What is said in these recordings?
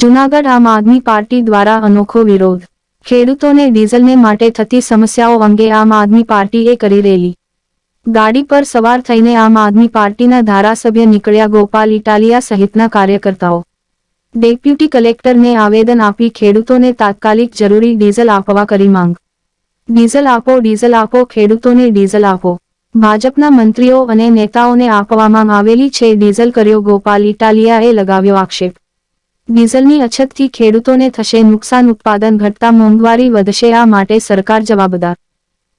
જૂનાગઢ આમ આદમી પાર્ટી દ્વારા અનોખો વિરોધ। ખેડૂતોને ડીઝલને માટે થતી સમસ્યાઓ અંગે આમ આદમી પાર્ટીએ કરી રેલી। ગાડી પર સવાર થઈને આમ આદમી પાર્ટીના ધારાસભ્ય નીકળ્યા। ગોપાલ ઇટાલિયા સહિતના કાર્યકર્તાઓ ડેપ્યુટી કલેક્ટરને આવેદન આપી ખેડૂતોને તાત્કાલિક જરૂરી ડીઝલ આપવા કરી માંગ। ડીઝલ આપો, ડીઝલ આપો, ખેડૂતોને ડીઝલ આપો। ભાજપના મંત્રીઓ અને નેતાઓને આપવામાં આવેલી છે ડીઝલ, કર્યો ગોપાલ ઇટાલિયાએ લગાવ્યો આક્ષેપ। ડીઝલની અછતથી ખેડૂતોને થશે નુકસાન, ઉત્પાદન ઘટતા મોંઘવારી વધશે, આ માટે સરકાર જવાબદાર।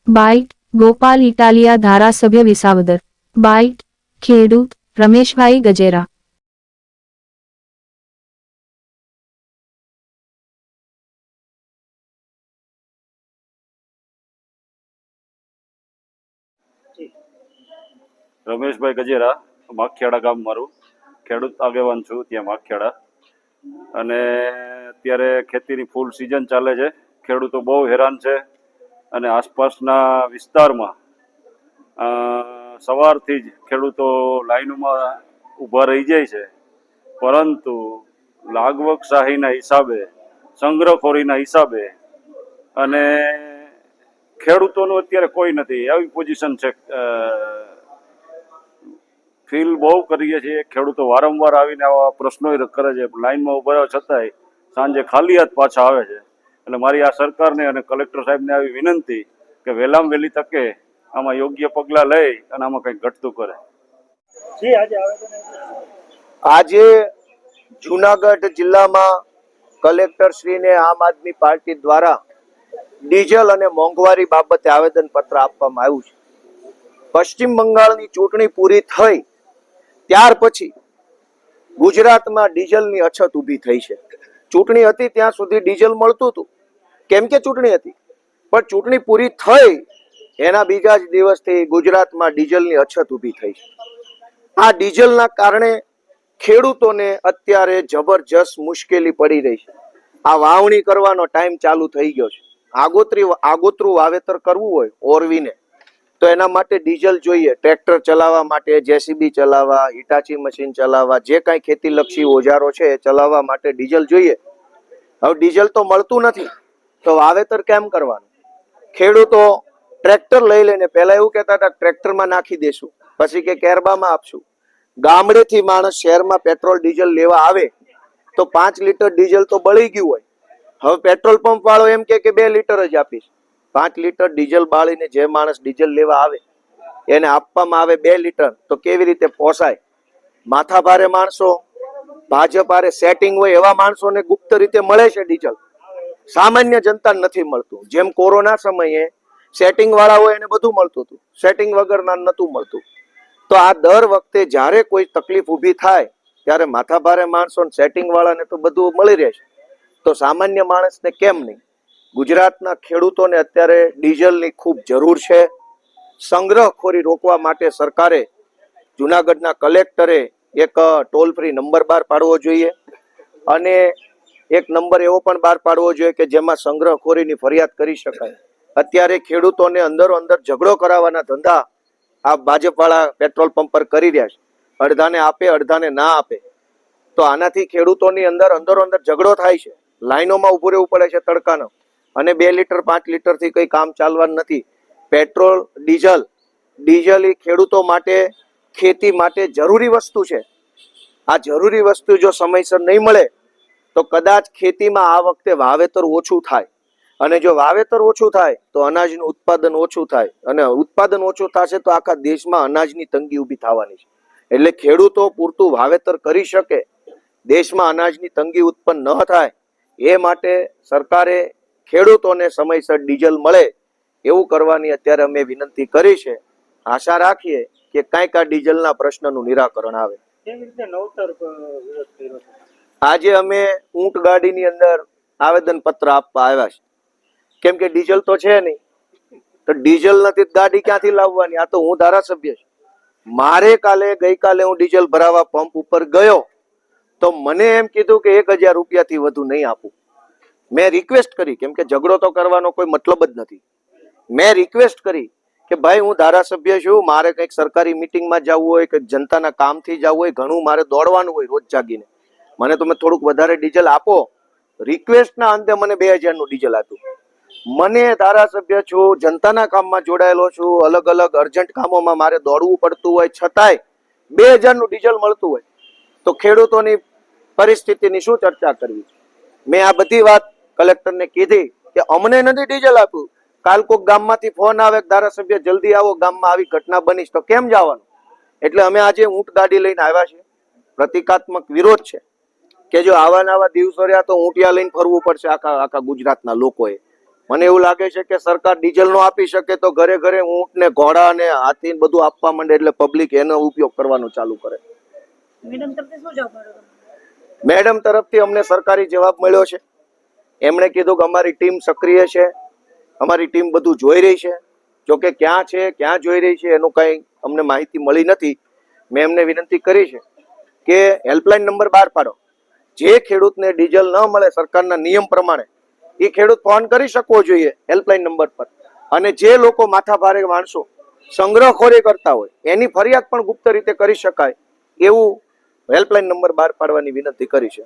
બાઇટ ગોપાલ ઇટાલિયા, ધારાસભ્ય વિસાવદર। બાઇટ ખેડૂત રમેશભાઈ ગજેરા। રમેશભાઈ ગજેરા, માખિયાળા ગામ મારું, ખેડૂત આગેવાન છું ત્યાં માખિયાળા। અને અત્યારે ખેતીની ફૂલ સિઝન ચાલે છે, ખેડૂતો બહુ હેરાન છે। અને આસપાસના વિસ્તારમાં સવારથી જ ખેડૂતો લાઈનોમાં ઊભા રહી જાય છે, પરંતુ લાગવકશાહીના હિસાબે, સંગ્રહખોરીના હિસાબે અને ખેડૂતોનું અત્યારે કોઈ નથી, એવી પોઝિશન છે। ફીલ બહુ કરીએ છીએ, ખેડૂતો વારંવાર આવીને આવા પ્રશ્નો કરે છે, લાઈનમાં ઉભા રહેવા છતાંય સાંજે ખાલી હાથ પાછા આવે છે। એટલે મારી આ સરકારને અને કલેક્ટર સાહેબને આવી વિનંતી કે વહેલામાં વહેલી તકે આમાં યોગ્ય પગલાં લઈ અને આમાં કંઈક ઘટતું કરે। આજે જૂનાગઢ જિલ્લામાં કલેક્ટર શ્રીને આમ આદમી પાર્ટી દ્વારા ડીઝલ અને મોંઘવારી બાબતે આવેદન પત્ર આપવામાં આવ્યું છે। પશ્ચિમ બંગાળની ચૂંટણી પૂરી થઈ ત્યાર પછી ગુજરાતમાં ડીઝલની અછત ઊભી થઈ છે। ચૂંટણી હતી ત્યાં સુધી ડીઝલ મળતું હતું, કેમ કે ચૂંટણી હતી, પણ ચૂંટણી પૂરી થઈ એના બીજા જ દિવસથી ગુજરાતમાં ડીઝલની અછત ઊભી થઈ છે। આ ડીઝલના કારણે ખેડૂતોને અત્યારે જબરજસ્ત મુશ્કેલી પડી રહી છે। આ વાવણી કરવાનો ટાઈમ ચાલુ થઈ ગયો છે। આગોતરું વાવેતર કરવું હોય ઓરવીને તો એના માટે ડીઝલ જોઈએ। ટ્રેક્ટર ચલાવવા માટે, જેસીબી ચલાવવા, હિટાચી મશીન ચલાવવા, જે કાંઈ ખેતીલક્ષી ઓજારો છે એ ચલાવવા માટે ડીઝલ જોઈએ। હવે ડીઝલ તો મળતું નથી તો વાવેતર કેમ કરવાનું? ખેડૂતો ટ્રેક્ટર લઈ લઈને પહેલા એવું કહેતા હતા ટ્રેક્ટરમાં નાખી દેશું, પછી કે કેરબામાં આપશું। ગામડેથી માણસ શહેરમાં પેટ્રોલ ડીઝલ લેવા આવે તો 5 લીટર ડીઝલ તો બળી ગયું હોય, હવે પેટ્રોલ પંપ વાળો એમ કે 2 લીટર જ આપીશ। 5 લીટર ડીઝલ બાળીને જે માણસ ડીઝલ લેવા આવે એને આપવામાં આવે 2 લીટર, તો કેવી રીતે પોસાય? માથાભારે માણસો, ભાજપ હારે સેટિંગ હોય એવા માણસોને ગુપ્ત રીતે મળે છે ડીઝલ, સામાન્ય જનતા નથી મળતું। જેમ કોરોના સમયે સેટિંગ વાળા હોય એને બધું મળતું હતું, સેટિંગ વગરના નતું મળતું। તો આ દર વખતે જ્યારે કોઈ તકલીફ ઊભી થાય ત્યારે માથાભારે માણસો સેટિંગ વાળાને તો બધું મળી રહે છે, તો સામાન્ય માણસને કેમ નહીં? ગુજરાતના ખેડૂતોને અત્યારે ડીઝલની ખૂબ જરૂર છે। સંગ્રહખોરી રોકવા માટે સરકારે, જૂનાગઢના કલેક્ટરે એક ટોલ ફ્રી નંબર બહાર પાડવો જોઈએ અને એક નંબર એવો પણ બહાર પાડવો જોઈએ કે જેમાં સંગ્રહખોરીની ફરિયાદ કરી શકાય। અત્યારે ખેડૂતોને અંદરો અંદર ઝઘડો કરાવવાના ધંધા આ ભાજપવાળા પેટ્રોલ પંપ પર કરી રહ્યા છે। અડધાને આપે, અડધાને ના આપે, તો આનાથી ખેડૂતોની અંદર અંદરો અંદર ઝઘડો થાય છે, લાઈનોમાં ઉભું રહેવું પડે છે તડકાનો, અને 2 લીટર 5 લીટરથી કંઈ કામ ચાલવાનું નથી। પેટ્રોલ, ડીઝલ એ ખેડૂતો માટે, ખેતી માટે જરૂરી વસ્તુ છે। આ જરૂરી વસ્તુ જો સમયસર નહીં મળે તો કદાચ ખેતીમાં આ વખતે વાવેતર ઓછું થાય, અને જો વાવેતર ઓછું થાય તો અનાજનું ઉત્પાદન ઓછું થાય, અને ઉત્પાદન ઓછું થશે તો આખા દેશમાં અનાજની તંગી ઊભી થવાની છે। એટલે ખેડૂતો પૂરતું વાવેતર કરી શકે, દેશમાં અનાજની તંગી ઉત્પન્ન ન થાય, એ માટે સરકારે ખેડૂતોને સમયસર ડીઝલ મળે એવું કરવાની અત્યારે અમે વિનંતી કરી છે। આશા રાખીએ કે કાંઈક આ ડીઝલના પ્રશ્નનું નિરાકરણ આવે। આજે અમે ઊંટ ગાડીની અંદર આવેદન પત્ર આપવા આવ્યા છે, કેમ કે ડીઝલ તો છે નહીં, તો ડીઝલ નથી ગાડી ક્યાંથી લાવવાની? આ તો હું ધારાસભ્ય છું, મારે ગઈકાલે હું ડીઝલ ભરાવા પંપ ઉપર ગયો તો મને એમ કીધું કે 1000 રૂપિયાથી વધુ નહીં આપું। મેં રિક્વેસ્ટ કરી, કેમ કે ઝઘડો તો કરવાનો કોઈ મતલબ જ નથી, મેં રિક્વેસ્ટ કરી કે ભાઈ હું ધારાસભ્ય છું, મારે કંઈક સરકારી મિટિંગમાં જવું હોય, કંઈક જનતાના કામથી જવું હોય, ઘણું મારે દોડવાનું હોય રોજ જાગીને, મને તમે થોડુંક વધારે ડીઝલ આપો. રિક્વેસ્ટના અંતે મને 2000 નું ડીઝલ આપ્યું. મને ધારાસભ્ય છું, જનતાના કામમાં જોડાયેલો છું, અલગ અલગ અર્જન્ટ કામોમાં મારે દોડવું પડતું હોય છતાંય 2000 નું ડીઝલ મળતું હોય તો ખેડૂતોની પરિસ્થિતિની શું ચર્ચા કરવી? મેં આ બધી વાત કલેક્ટરને કીધી કે અમને નથી ડીઝલ આપ્યું. કાલ કોક ગામમાંથી ફોન આવે કે ધારાસભ્ય જલ્દી આવો, ગામમાં આવી ઘટના બની તો કેમ જવાનું? એટલે અમે આજે ઊંટ ગાડી લઈને આવ્યા છીએ. પ્રતિકાત્મક વિરોધ છે કે જો આવા નવા દિવસો રહ્યા તો ઊંટિયા લઈને ફરવું પડશે આખા ગુજરાતના લોકોએ. મને એવું લાગે છે કે સરકાર ડીઝલ નો આપી શકે તો ઘરે ઘરે ઊંટ ને ઘોડા ને હાથી બધું આપવા માંડે એટલે પબ્લિક એનો ઉપયોગ કરવાનો ચાલુ કરે. મેડમ તરફથી અમને સરકારી જવાબ મળ્યો છે. એમણે કીધું કે અમારી ટીમ સક્રિય છે, અમારી ટીમ બધું જોઈ રહી છે. જોકે ક્યાં છે, ક્યાં જોઈ રહી છે એનું કઈ અમને માહિતી મળી નથી. મેં એમને વિનંતી કરી છે કે હેલ્પલાઇન નંબર બહાર પાડો. જે ખેડૂતને ડીઝલ ન મળે સરકારના નિયમ પ્રમાણે એ ખેડૂત ફોન કરી શકવો જોઈએ હેલ્પલાઇન નંબર પર. અને જે લોકો માથાભારે માણસો સંગ્રહખોરી કરતા હોય એની ફરિયાદ પણ ગુપ્ત રીતે કરી શકાય એવું હેલ્પલાઇન નંબર બહાર પાડવાની વિનંતી કરી છે.